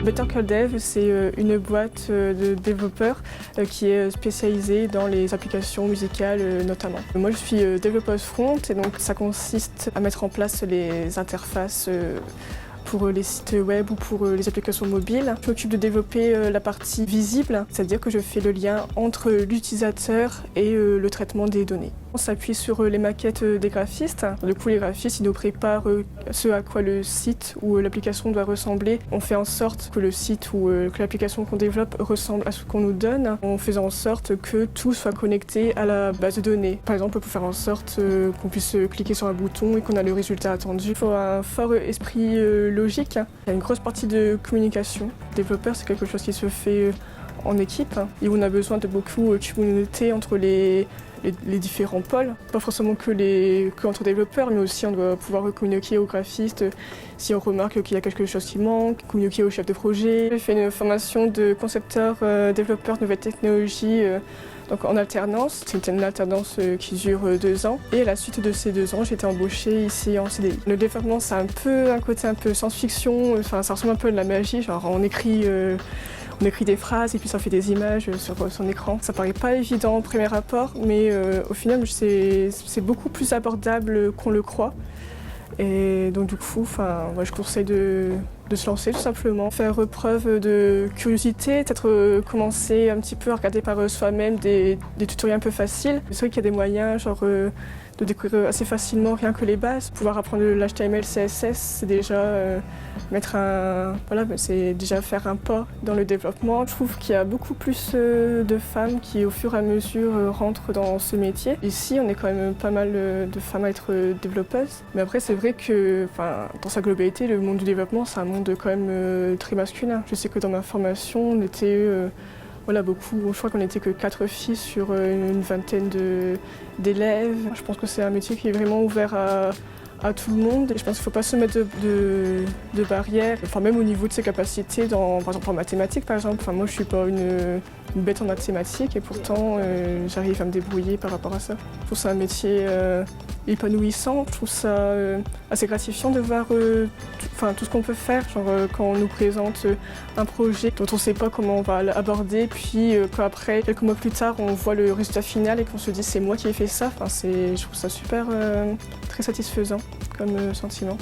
Better Call Dev, c'est une boîte de développeurs qui est spécialisée dans les applications musicales notamment. Moi je suis développeuse front et donc ça consiste à mettre en place les interfaces pour les sites web ou pour les applications mobiles. Je m'occupe de développer la partie visible, c'est-à-dire que je fais le lien entre l'utilisateur et le traitement des données. On s'appuie sur les maquettes des graphistes. Du coup, les graphistes ils nous préparent ce à quoi le site ou l'application doit ressembler. On fait en sorte que le site ou que l'application qu'on développe ressemble à ce qu'on nous donne, en faisant en sorte que tout soit connecté à la base de données. Par exemple, pour faire en sorte qu'on puisse cliquer sur un bouton et qu'on a le résultat attendu. Il faut un fort esprit logique. Il y a une grosse partie de communication. Développeur, c'est quelque chose qui se fait en équipe et où on a besoin de beaucoup de communauté entre les différents pôles, pas forcément que entre développeurs, mais aussi on doit pouvoir communiquer aux graphistes si on remarque qu'il y a quelque chose qui manque, communiquer aux chefs de projet. J'ai fait une formation de concepteur, développeur de nouvelles technologies donc en alternance. C'était une alternance qui dure 2 ans et à la suite de ces 2 ans, j'ai été embauchée ici en CDI. Le développement, c'est un côté un peu science-fiction, enfin, ça ressemble un peu à de la magie, genre on écrit des phrases et puis ça fait des images sur son écran. Ça paraît pas évident au premier abord, mais au final, c'est beaucoup plus abordable qu'on le croit. Et donc du coup, moi, je conseille de se lancer tout simplement. Faire preuve de curiosité, peut-être commencer un petit peu à regarder par soi-même des tutoriels un peu faciles. C'est vrai qu'il y a des moyens, genre de découvrir assez facilement rien que les bases. Pouvoir apprendre l'HTML, CSS, c'est déjà c'est déjà faire un pas dans le développement. Je trouve qu'il y a beaucoup plus de femmes qui, au fur et à mesure, rentrent dans ce métier. Ici, on est quand même pas mal de femmes à être développeuses. Mais après, c'est vrai que, dans sa globalité, le monde du développement, c'est un monde quand même très masculin. Je sais que dans ma formation, on était beaucoup. Je crois qu'on n'était que 4 filles sur une vingtaine d'élèves. Je pense que c'est un métier qui est vraiment ouvert à tout le monde. Et je pense qu'il ne faut pas se mettre de barrières, même au niveau de ses capacités, par exemple en mathématiques par exemple. Moi je ne suis pas une bête en mathématiques et pourtant j'arrive à me débrouiller par rapport à ça. Je trouve ça un métier épanouissant, je trouve ça assez gratifiant de voir tout ce qu'on peut faire, quand on nous présente un projet dont on ne sait pas comment on va l'aborder, puis qu'après, quelques mois plus tard, on voit le résultat final et qu'on se dit c'est moi qui ai fait ça. Je trouve ça super très satisfaisant comme sentiment.